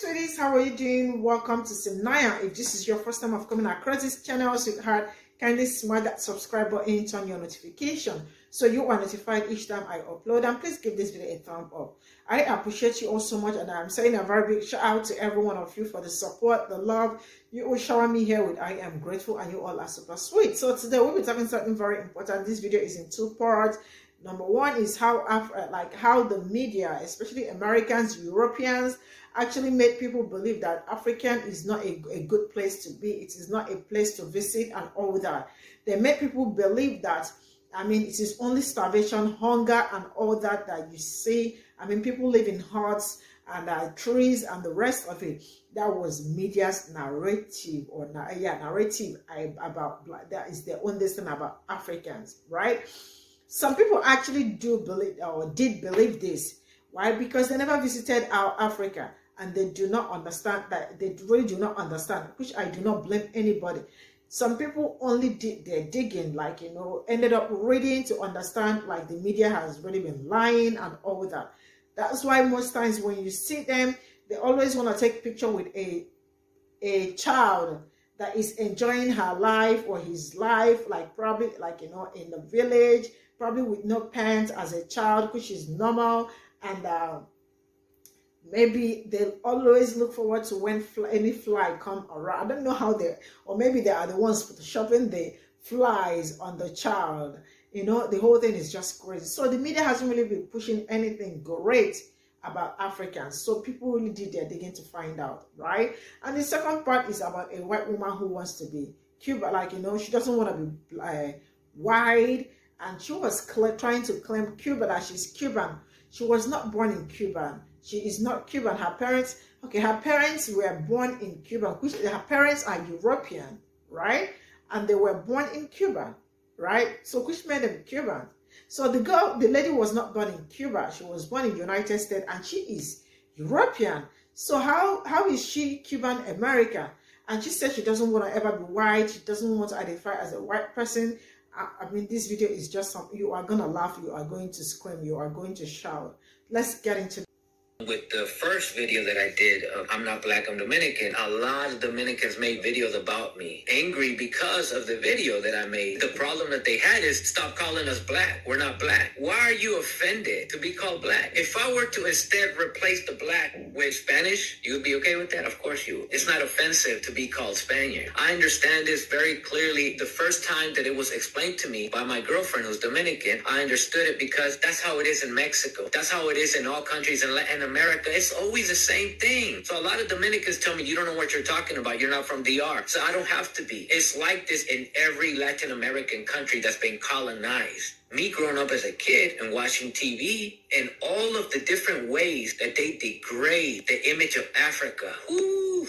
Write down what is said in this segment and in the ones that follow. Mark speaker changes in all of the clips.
Speaker 1: Sweeties, how are you doing? Welcome to Cimnanya. If this is your first time of coming across this channel, sweetheart, kindly smash that subscribe button and turn your notification so you are notified each time I upload. And please give this video a thumb up. I appreciate you all so much, and I'm saying a very big shout out to every one of you for the support, the love you all shower me here with. I am grateful, and you all are super sweet. So today we'll be talking something very important. This video is in two parts. Number one is how the media, especially Americans, Europeans, actually made people believe that African is not a good place to be. It is not a place to visit and all that. They made people believe that, it is only starvation, hunger, and all that you see. People live in huts and trees and the rest of it. That was media's narrative about black. That is their own thing about Africans, right? Some people actually do believe or did believe this. Why? Because they never visited our Africa and they do not understand that. They really do not understand, which I do not blame anybody. Some people only did their digging, ended up reading to understand, the media has really been lying and all that. That's why most times when you see them, they always want to take picture with a child that is enjoying her life or his life, probably in the village, probably with no parents as a child, which is normal. And maybe they'll always look forward to when any fly come around. I don't know how or maybe they are the ones photoshopping the flies on the child. The whole thing is just crazy. So the media hasn't really been pushing anything great about Africans. So people really did their digging to find out, right? And the second part is about a white woman who wants to be Cuban. She doesn't want to be white. And she was trying to claim Cuba that she's Cuban. She was not born in Cuba. She is not Cuban. Her parents were born in Cuba, which her parents are European, right? And they were born in Cuba, right? So which made them Cuban. So the lady was not born in Cuba. She was born in the United States and she is European. So how is she Cuban American? And she said she doesn't want to ever be white. She doesn't want to identify as a white person. This video is just something you are going to laugh, you are going to scream, you are going to shout. Let's get into
Speaker 2: with the first video that I did of I'm Not Black, I'm Dominican. A lot of Dominicans made videos about me, angry because of the video that I made. The problem that they had is, stop calling us black. We're not black. Why are you offended to be called black? If I were to instead replace the black with Spanish, you would be okay with that? Of course you would. It's not offensive to be called Spaniard. I understand this very clearly. The first time that it was explained to me by my girlfriend who's Dominican, I understood it because that's how it is in Mexico. That's how it is in all countries in Latin America. It's always the same thing. So a lot of Dominicans tell me, you don't know what you're talking about. You're not from DR. So I don't have to be. It's like this in every Latin American country that's been colonized. Me growing up as a kid and watching TV and all of the different ways that they degrade the image of Africa. Ooh.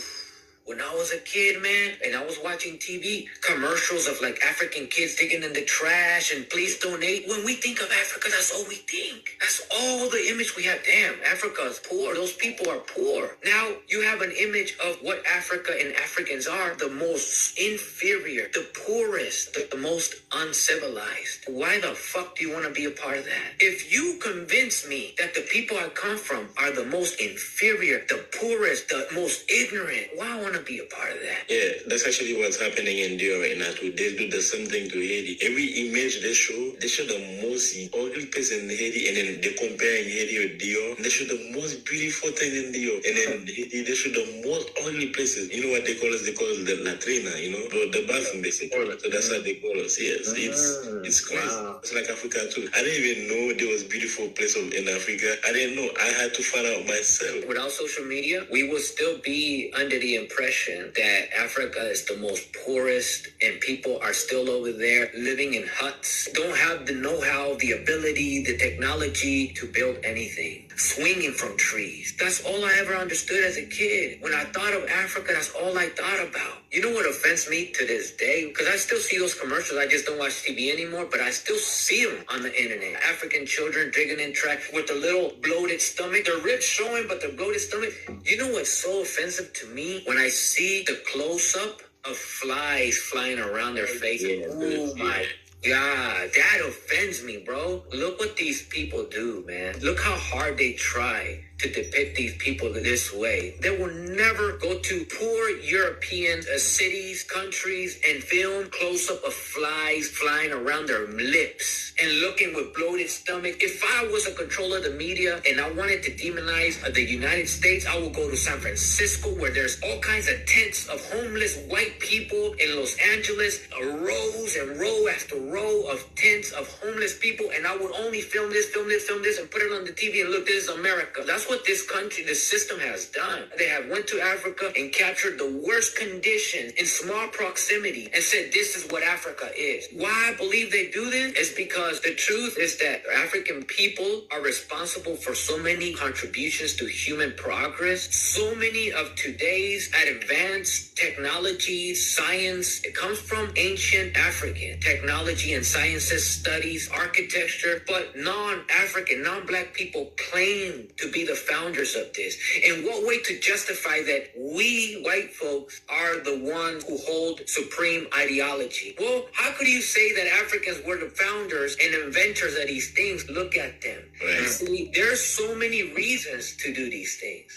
Speaker 2: When I was a kid, man, and I was watching TV, commercials of African kids digging in the trash and please donate. When we think of Africa, that's all we think. That's all the image we have. Damn, Africa is poor. Those people are poor. Now you have an image of what Africa and Africans are, the most inferior, the poorest, the most uncivilized. Why the fuck do you want to be a part of that? If you convince me that the people I come from are the most inferior, the poorest, the most ignorant, why I want to be a part of that?
Speaker 3: Yeah, that's actually what's happening in Dio right now too. They do the same thing to Haiti. Every image they show the most ugly place in Haiti, and then they compare Haiti with Dio. They show the most beautiful thing in Dio, and then Haiti they show the most ugly places. You know what they call us? They call us the latrina. The bathroom basically. So that's what they call us. Yes, it's crazy. Wow. It's like Africa too. I didn't even know there was beautiful places in Africa. I didn't know. I had to find out myself.
Speaker 2: Without social media, we would still be under the impression that Africa is the most poorest and people are still over there living in huts, don't have the know-how, the ability, the technology to build anything, swinging from trees. That's all I ever understood as a kid. When I thought of Africa, that's all I thought about. You know what offends me to this day? Because I still see those commercials. I just don't watch TV anymore, but I still see them on the internet. African children digging in trash with a little bloated stomach. Their ribs showing, but their bloated stomach. You know what's so offensive to me? When I see the close-up of flies flying around their face. Oh my God, that offends me, bro. Look what these people do, man. Look how hard they try to depict these people this way. They will never go to poor European cities, countries, and film close-up of flies flying around their lips and looking with bloated stomach. If I was a controller of the media and I wanted to demonize the United States, I would go to San Francisco, where there's all kinds of tents of homeless white people. In Los Angeles, rows and row after row of tents of homeless people, and I would only film this, and put it on the TV and look, this is America. That's what this country, this system has done. They have went to Africa and captured the worst conditions in small proximity and said, this is what Africa is. Why I believe they do this is because the truth is that African people are responsible for so many contributions to human progress. So many of today's advanced technology, science, it comes from ancient African technology and sciences, studies, architecture, but non-African, non-Black people claim to be the founders of this. In what way to justify that we white folks are the ones who hold supreme ideology? Well, how could you say that Africans were the founders and inventors of these things? Look at them. Right. See, there's so many reasons to do these things.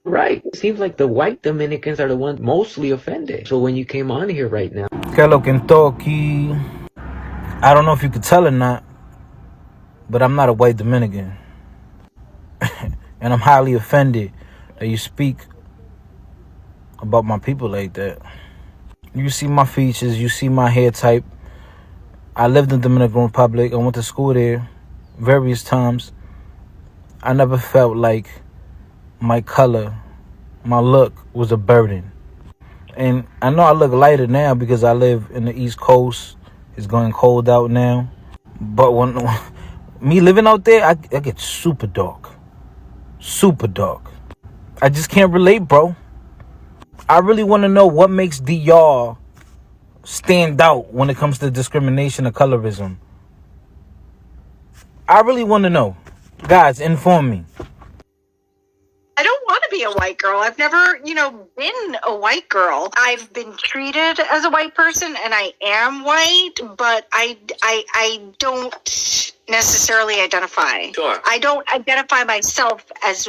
Speaker 4: Right. It seems like the white Dominicans are the ones mostly offended. So when you came on here right now.
Speaker 5: Que lo que toki. I don't know if you could tell or not, but I'm not a white Dominican. And I'm highly offended that you speak about my people like that. You see my features, you see my hair type. I lived in the Dominican Republic. I went to school there various times. I never felt like my color, my look was a burden. And I know I look lighter now because I live in the East Coast. It's going cold out now. But when me living out there, I get super dark. Super dark. I just can't relate, bro. I really want to know what makes DR stand out when it comes to discrimination or colorism. I really want to know. Guys, inform me.
Speaker 6: I don't want to be a white girl. I've never, been a white girl. I've been treated as a white person, and I am white, but I don't necessarily identify.
Speaker 2: Sure.
Speaker 6: I don't identify myself as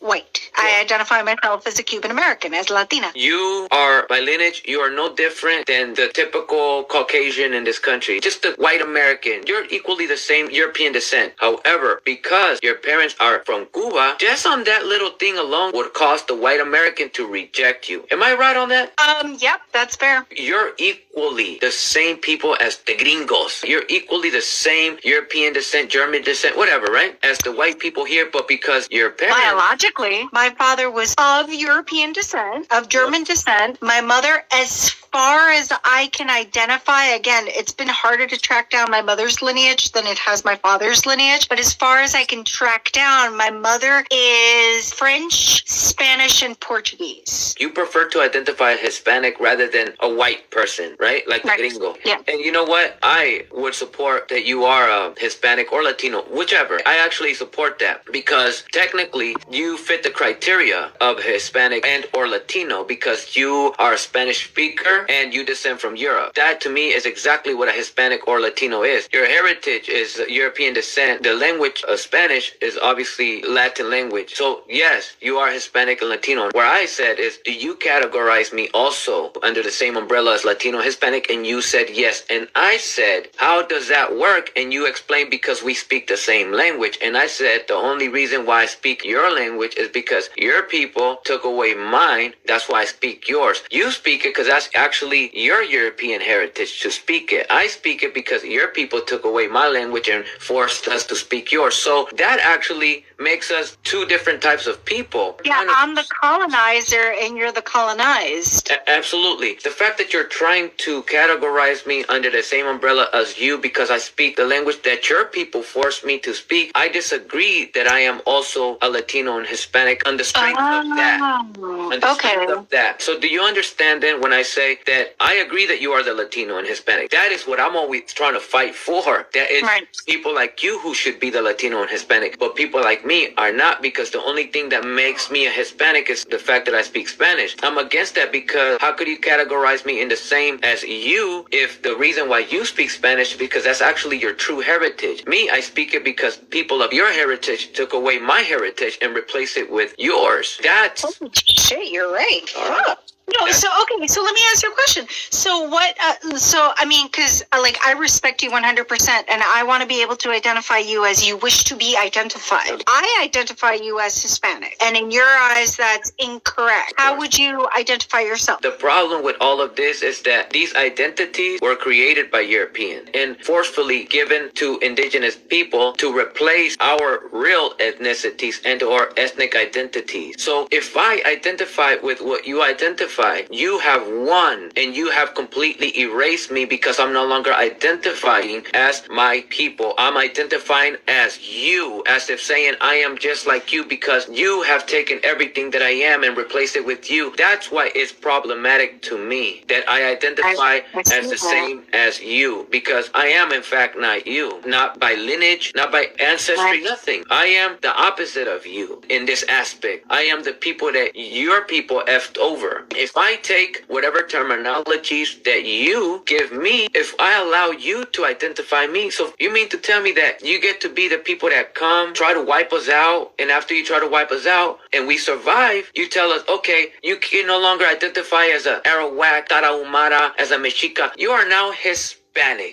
Speaker 6: white. Sure. I identify myself as a Cuban American, as Latina.
Speaker 2: You are, by lineage, you are no different than the typical Caucasian in this country. Just a white American. You're equally the same European descent. However, because your parents are from Cuba, just on that little thing alone would cause the white American to reject you. Am I right on that?
Speaker 6: Yep, that's fair.
Speaker 2: You're equally the same people as the gringos. You're equally the same European descent, German descent, whatever, right? As the white people here, but because your parents...
Speaker 6: Biologically, my father was of European descent, of German descent. My mother, as far as I can identify, again, it's been harder to track down my mother's lineage than it has my father's lineage. But as far as I can track down, my mother is French, Spanish, and Portuguese.
Speaker 2: You prefer to identify Hispanic rather than a white person, right? Like the gringo.
Speaker 6: Yeah.
Speaker 2: And you know what? I would support that you are a Hispanic or Latino, whichever. I actually support that because technically you fit the criteria of Hispanic and or Latino because you are a Spanish speaker and you descend from Europe. That to me is exactly what a Hispanic or Latino is. Your heritage is European descent. The language of Spanish is obviously Latin language. So yes, you are Hispanic and Latino. Where I said is, do you categorize me also under the same umbrella as Latino, Hispanic? And you said yes. And I said, how does that work? And you explained because we speak the same language. And I said, the only reason why I speak your language is because your people took away mine. That's why I speak yours. You speak it because that's actually your European heritage to speak it. I speak it because your people took away my language and forced us to speak yours. So that actually makes us two different types of people.
Speaker 6: Yeah, I'm the colonizer and you're the colonized.
Speaker 2: Absolutely. The fact that you're trying to categorize me under the same umbrella as you because I speak the language that your people forced me to speak, I disagree that I am also a Latino and Hispanic on the strength of that. On the strength of that. So do you understand then when I say that I agree that you are the Latino and Hispanic? That is what I'm always trying to fight for. That is people like you who should be the Latino and Hispanic, but people like me are not, because the only thing that makes me a Hispanic is the fact that I speak Spanish. I'm against that because how could you categorize me in the same as you if the reason why you speak Spanish is because that's actually your true heritage. Me, I speak it because people of your heritage took away my heritage and replaced it with yours. That's...
Speaker 6: Oh, shit, you're right.
Speaker 2: Fuck.
Speaker 6: No, so okay, so let me ask you a question. So what? So I mean, because like I respect you 100%, and I want to be able to identify you as you wish to be identified. I identify you as Hispanic, and in your eyes, that's incorrect. How would you identify yourself?
Speaker 2: The problem with all of this is that these identities were created by Europeans and forcefully given to indigenous people to replace our real ethnicities and our ethnic identities. So if I identify with what you identify, you have won, and you have completely erased me because I'm no longer identifying as my people. I'm identifying as you, as if saying I am just like you because you have taken everything that I am and replaced it with you. That's why it's problematic to me that I identify as the same as you, because I am in fact not you, not by lineage, not by ancestry, nothing. I am the opposite of you in this aspect. I am the people that your people effed over. If I take whatever terminologies that you give me, if I allow you to identify me, so you mean to tell me that you get to be the people that come, try to wipe us out, and after you try to wipe us out, and we survive, you tell us, okay, you can no longer identify as a Arawak, Tarahumara, as a Mexica. You are now Hispanic.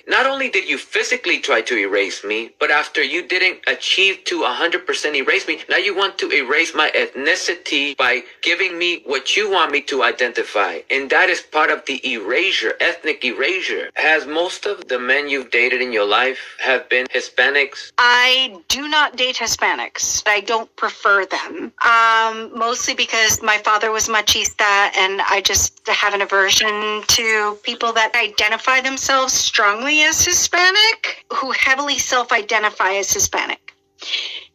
Speaker 2: Not only did you physically try to erase me, but after you didn't achieve to 100% erase me, now you want to erase my ethnicity by giving me what you want me to identify. And that is part of the erasure, ethnic erasure. Has most of the men you've dated in your life have been Hispanics?
Speaker 6: I do not date Hispanics. I don't prefer them. Mostly because my father was machista, and I just have an aversion to people that identify themselves strongly as Hispanic, who heavily self-identify as Hispanic.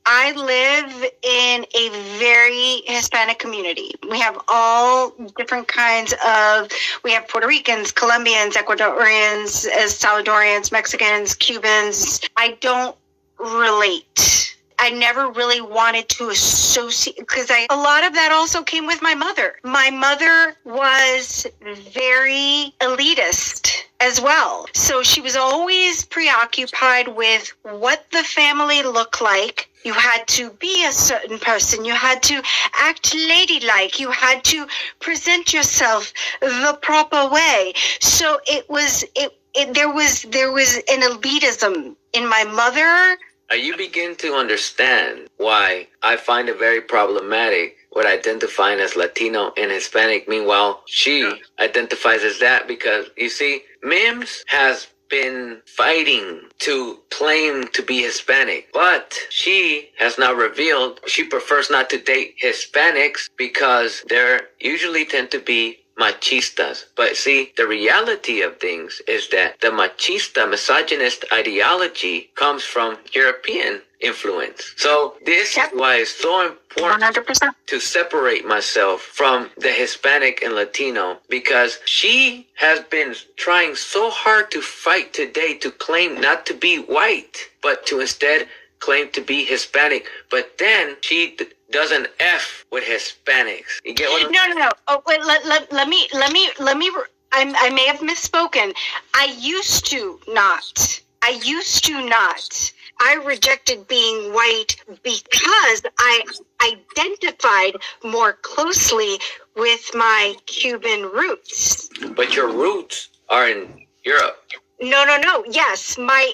Speaker 6: I live in a very Hispanic community. We have all different kinds of, we have Puerto Ricans, Colombians, Ecuadorians, Salvadorians, Mexicans, Cubans. I don't relate. I never really wanted to associate, because a lot of that also came with my mother. My mother was very elitist as well. So she was always preoccupied with what the family looked like. You had to be a certain person. You had to act ladylike. You had to present yourself the proper way. So there was an elitism in my mother.
Speaker 2: You begin to understand why I find it very problematic with identifying as Latino and Hispanic. Meanwhile, she identifies as that because, you see, Mims has been fighting to claim to be Hispanic, but she has now revealed she prefers not to date Hispanics because they usually tend to be machistas. But see, the reality of things is that the machista, misogynist ideology comes from European influence. So this is why it's so important
Speaker 6: 100%.
Speaker 2: to separate myself from the Hispanic and Latino, because she has been trying so hard to fight today to claim not to be white, but to instead claim to be Hispanic. But then she does an F with Hispanics. You get what I'm saying?
Speaker 6: No. Oh, wait, let me, I may have misspoken. I used to not. I rejected being white because I identified more closely with my Cuban roots.
Speaker 2: But your roots are in Europe.
Speaker 6: No. Yes, my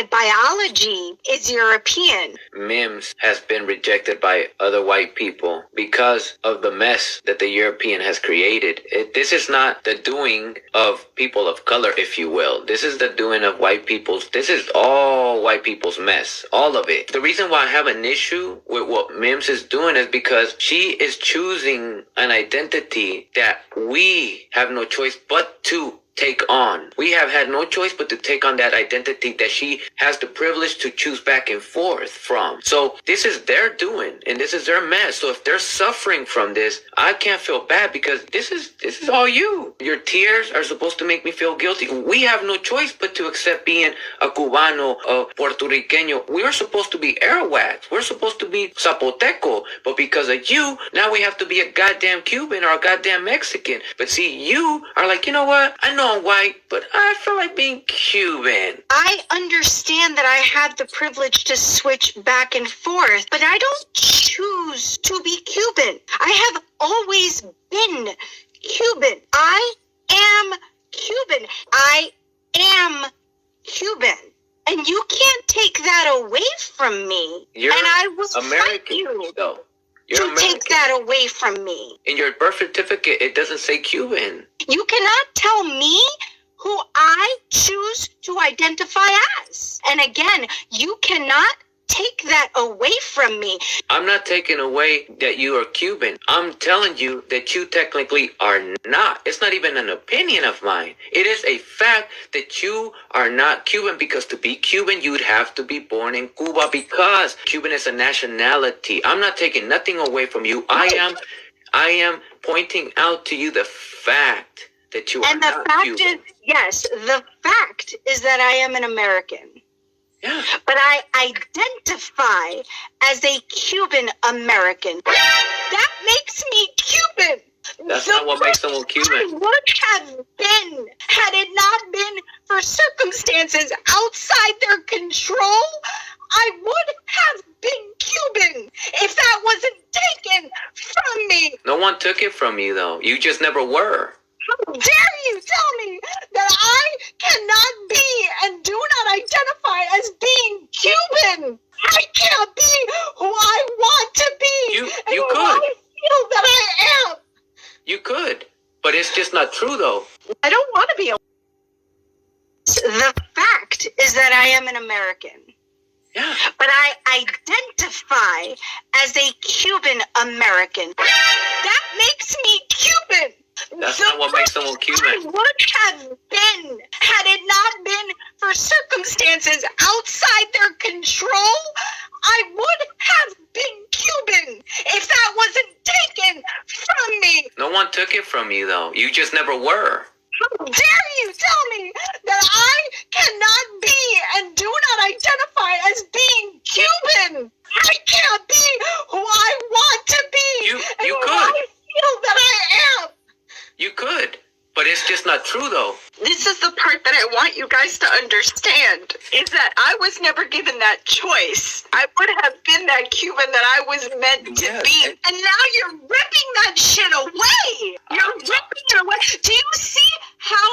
Speaker 6: biology is European.
Speaker 2: Mims has been rejected by other white people because of the mess that the European has created. This is not the doing of people of color, if you will. This is the doing of white people's. This is all white people's mess. All of it. The reason why I have an issue with what Mims is doing is because she is choosing an identity that we have no choice but to take on. We have had no choice but to take on that identity that she has the privilege to choose back and forth from. So this is their doing, and this is their mess. So if they're suffering from this, I can't feel bad because this is all you. Your tears are supposed to make me feel guilty. We have no choice but to accept being a Cubano, a Puerto Riqueño. We're supposed to be Arawaks. We're supposed to be Zapoteco. But because of you, now we have to be a goddamn Cuban or a goddamn Mexican. But see, you are like, you know what? I know I'm white, but I feel like being Cuban.
Speaker 6: I understand that I have the privilege to switch back and forth, but I don't choose to be Cuban. I have always been Cuban. I am Cuban. I am Cuban. And you can't take that away from me.
Speaker 2: You're
Speaker 6: and I will
Speaker 2: American,
Speaker 6: fight you
Speaker 2: though. You're
Speaker 6: to
Speaker 2: American.
Speaker 6: take that away from me.
Speaker 2: In your birth certificate, it doesn't say Cuban.
Speaker 6: You cannot tell me who I choose to identify as. And again, you cannot take that away from me.
Speaker 2: I'm not taking away that you are Cuban. I'm telling you that you technically are not. It's not even an opinion of mine. It is a fact that you are not Cuban, because to be Cuban, you'd have to be born in Cuba, because Cuban is a nationality. I'm not taking nothing away from you. I am pointing out to you the fact that you are
Speaker 6: And the
Speaker 2: not
Speaker 6: fact
Speaker 2: Cuban.
Speaker 6: is, yes, the fact is that I am an American.
Speaker 2: Yeah.
Speaker 6: But I identify as a Cuban American. That makes me Cuban.
Speaker 2: That's not what makes someone Cuban.
Speaker 6: I would have been, had it not been for circumstances outside their control, I would have been Cuban if that wasn't taken from me.
Speaker 2: No one took it from you, though. You just never were.
Speaker 6: How dare you tell me that I cannot be and do not identify as being Cuban? I can't be who I want to be.
Speaker 2: You
Speaker 6: and who
Speaker 2: could.
Speaker 6: I feel that I am.
Speaker 2: You could. But it's just not true, though.
Speaker 6: I don't want to be a... The fact is that I am an American.
Speaker 2: Yeah.
Speaker 6: But I identify as a Cuban American. That makes me Cuban.
Speaker 2: That's not what makes someone Cuban.
Speaker 6: I would have been, had it not been for circumstances outside their control, I would have been Cuban if that wasn't taken from me.
Speaker 2: No one took it from you, though. You just never were.
Speaker 6: How dare you tell me that I cannot be and do not identify as being Cuban? I can't be who I want to be.
Speaker 2: You
Speaker 6: and who
Speaker 2: could.
Speaker 6: I feel that I am.
Speaker 2: You could. But it's just not true, though.
Speaker 6: This is the part that I want you guys to understand, is that I was never given that choice. I would have been that Cuban that I was meant to be. And now you're ripping that shit away. You're ripping it away. Do you see how...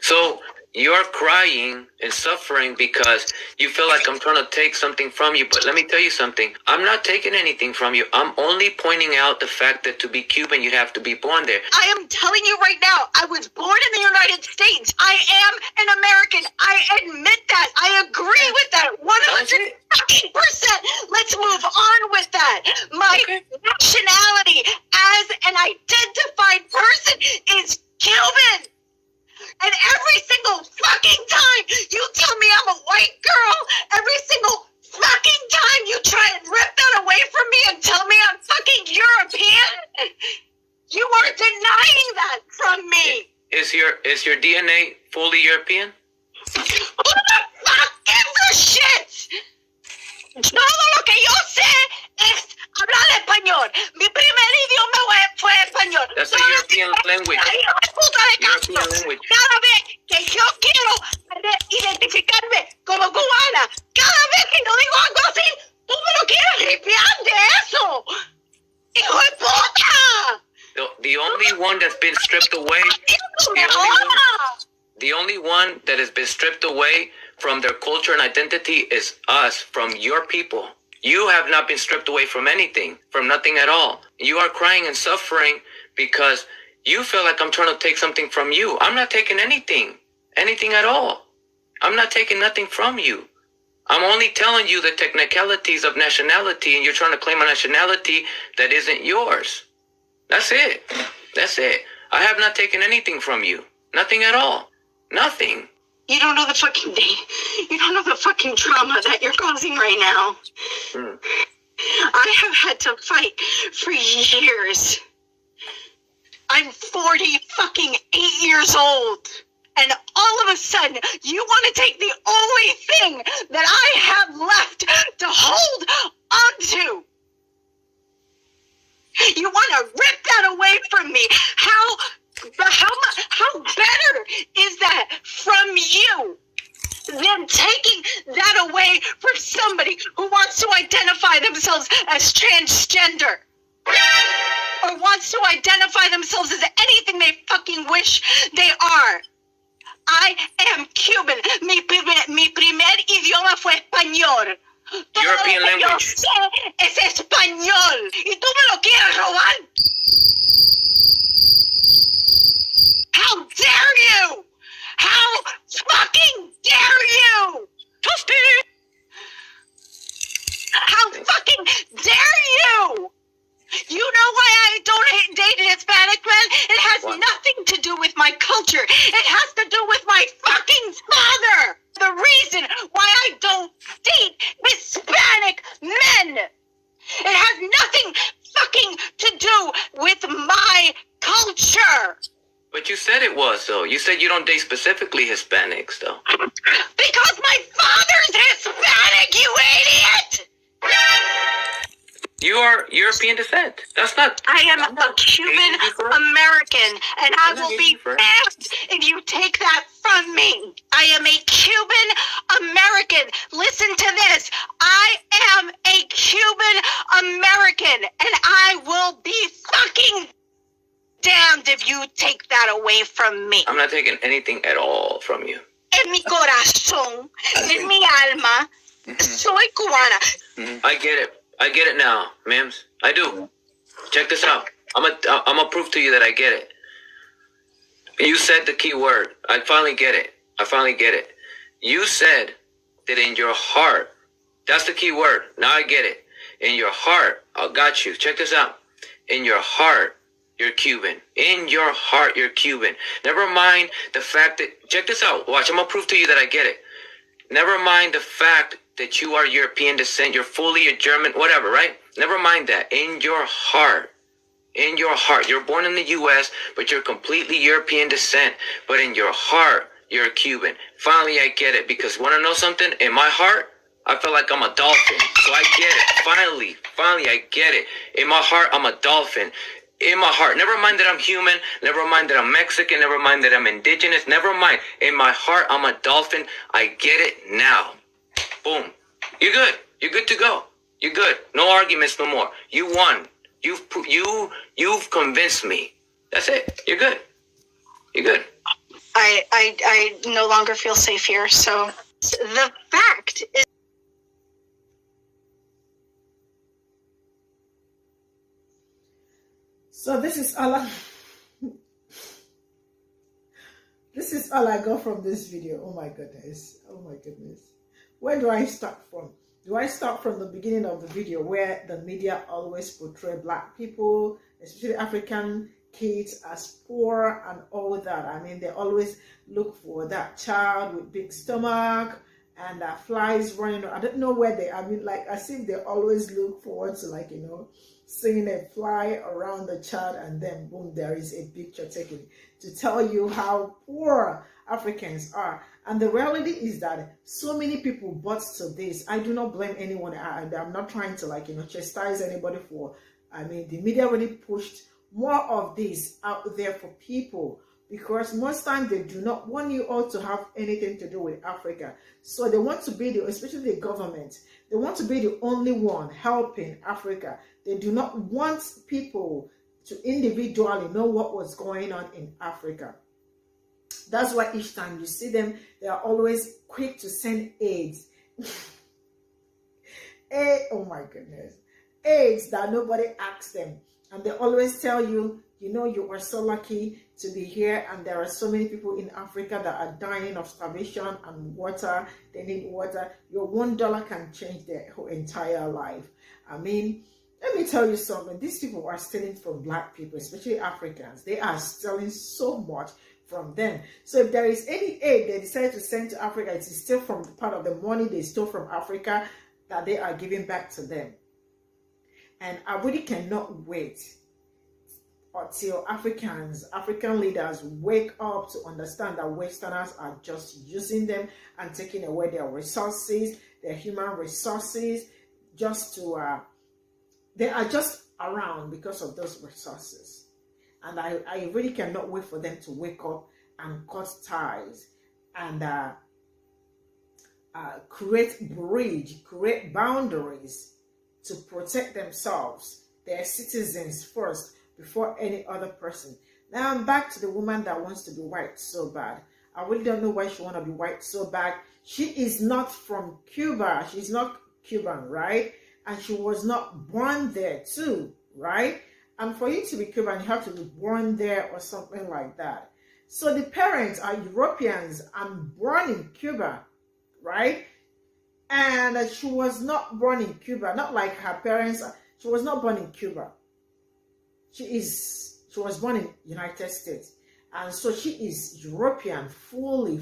Speaker 2: So you're crying and suffering because you feel like I'm trying to take something from you. But let me tell you something. I'm not taking anything from you. I'm only pointing out the fact that to be Cuban, you'd have to be born there.
Speaker 6: I am telling you right now, I was born in the United States. I am an American. I admit that. I agree with that 100%. Let's move on with that. My nationality as an identified person is Cuban. And every single fucking time you tell me I'm a white girl, every single fucking time you try and rip that away from me and tell me I'm fucking European, you are denying that from me.
Speaker 2: Is your DNA fully European?
Speaker 6: Who the fuck gives a shit? Todo lo que yo sé es hablar español. Mi primer idioma fue español.
Speaker 2: That's a European language. European language.
Speaker 6: Cada vez que yo quiero identificarme como cubana, cada vez que yo digo algo así, tú me lo quieres ripiar de eso. ¡Hijo de puta!
Speaker 2: The only one that's been stripped away, the only one that has been stripped away from their culture and identity is us, from your people. You have not been stripped away from anything, from nothing at all. You are crying and suffering because you feel like I'm trying to take something from you. I'm not taking anything at all. I'm not taking nothing from you. I'm only telling you the technicalities of nationality, and you're trying to claim a nationality that isn't yours. That's it. That's it. I have not taken anything from you. Nothing at all. Nothing.
Speaker 6: You don't know the fucking thing. You don't know the fucking trauma that you're causing right now. I have had to fight for years. I'm 40 fucking 8 years old. And all of a sudden, you want to take the only thing that I have left to hold onto. You want to rip that away from me. How better is that from you than taking that away from somebody who wants to identify themselves as transgender? Or wants to identify themselves as anything they fucking wish they are. I am Cuban. Mi primer idioma fue español.
Speaker 2: European
Speaker 6: Todo lo que yo
Speaker 2: language.
Speaker 6: sé es español. ¿Y tú me lo quieres robar? How dare you? How fucking dare you? Toasty! How fucking dare you? You know why I don't date Hispanic men? It has nothing to do with my culture. It has to do with my fucking father. The reason why I don't date Hispanic men. It has nothing fucking to do with my culture.
Speaker 2: But you said it was, though. You said you don't date specifically Hispanics, though.
Speaker 6: Because my father's Hispanic, you idiot!
Speaker 2: You are European descent. That's not...
Speaker 6: I am a Cuban American, and I will be damned if you take that from me. I am a Cuban American. Listen to this. I am a Cuban American, and I will be fucking damned if you take that away from me.
Speaker 2: I'm not taking anything at all from you.
Speaker 6: En mi corazón, en mi alma, soy cubana.
Speaker 2: I get it. I get it now, Mims. I do. Check this out. I'm a prove to you that I get it. You said the key word. I finally get it. You said that in your heart, that's the key word. Now I get it. In your heart, I got you. Check this out. In your heart, you're Cuban. In your heart, you're Cuban. Never mind the fact that, check this out. Watch, I'm going to prove to you that I get it. Never mind the fact that you are European descent. You're fully a German, whatever, right? Never mind that. In your heart, you're born in the U.S., but you're completely European descent. But in your heart, you're a Cuban. Finally, I get it. Because want to know something? In my heart, I feel like I'm a dolphin. So I get it. Finally, I get it. In my heart, I'm a dolphin. In my heart. Never mind that I'm human. Never mind that I'm Mexican. Never mind that I'm indigenous. Never mind. In my heart, I'm a dolphin. I get it now. Boom. You're good. You're good to go. You're good. No arguments no more. You won. You've convinced me. That's it. You're good. You're good.
Speaker 6: I no longer feel safe here. So the fact is.
Speaker 1: So this is all I got from this video. Oh my goodness. Where do I start from? Do I start from the beginning of the video where the media always portray black people, especially African kids, as poor and all that? I mean, they always look for that child with big stomach and flies running. I don't know where they, I mean, like, as if they always look forward to, like, seeing a fly around the child, and then boom, there is a picture taken to tell you how poor Africans are. And the reality is that so many people bought to this. I do not blame anyone. I'm not trying to, like, chastise anybody for, I mean, the media really pushed more of this out there for people, because most times they do not want you all to have anything to do with Africa. So they want to be especially the government, they want to be the only one helping Africa. They do not want people to individually know what was going on in Africa. That's why each time you see them, they are always quick to send aids. Oh my goodness. Aids that nobody asks them. And they always tell you, you are so lucky to be here, and there are so many people in Africa that are dying of starvation and water. They need water. Your $1 can change their whole entire life. I mean, Let me tell you something. These people are stealing from black people, especially Africans. They are stealing so much from them. So if there is any aid they decide to send to Africa, it is still from part of the money they stole from Africa that they are giving back to them. And I really cannot wait until African leaders wake up to understand that Westerners are just using them and taking away their resources, their human resources, just to, they are just around because of those resources. And I really cannot wait for them to wake up and cut ties and create bridge, create boundaries to protect themselves, their citizens first, before any other person. Now I'm back to the woman that wants to be white so bad. I really don't know why she want to be white so bad. She is not from Cuba. She's not Cuban, right? And she was not born there too, right? And for you to be Cuban, you have to be born there or something like that. So the parents are Europeans and born in Cuba, right? And she was not born in Cuba, not like her parents. She was not born in Cuba. She was born in United States. And so she is European, fully.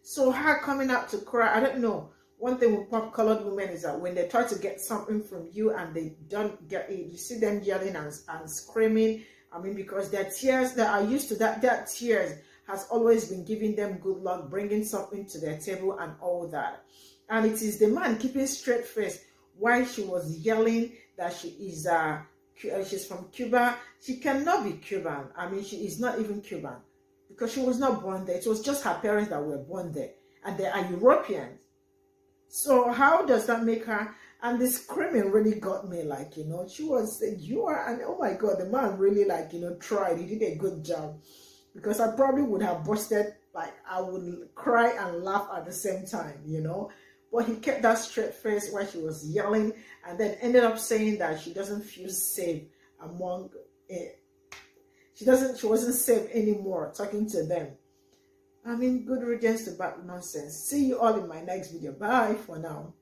Speaker 1: So her coming out to cry, I don't know. One thing with colored women is that when they try to get something from you and they don't get it, you see them yelling and screaming. I mean, because their tears, they are used to that. Their tears has always been giving them good luck, bringing something to their table and all that. And it is the man keeping straight face while she was yelling that she is she's from Cuba. She cannot be Cuban. I mean, she is not even Cuban because she was not born there. It was just her parents that were born there, and they are Europeans. So how does that make her? And the screaming really got me, like, you know, she was saying, you are, and oh my God, the man really, like, you know, tried. He did a good job, because I probably would have busted, like, I would cry and laugh at the same time, you know. But he kept that straight face while she was yelling, and then ended up saying that she doesn't feel safe among it. She wasn't safe anymore talking to them. I mean, good riddance to bad nonsense. See you all in my next video. Bye for now.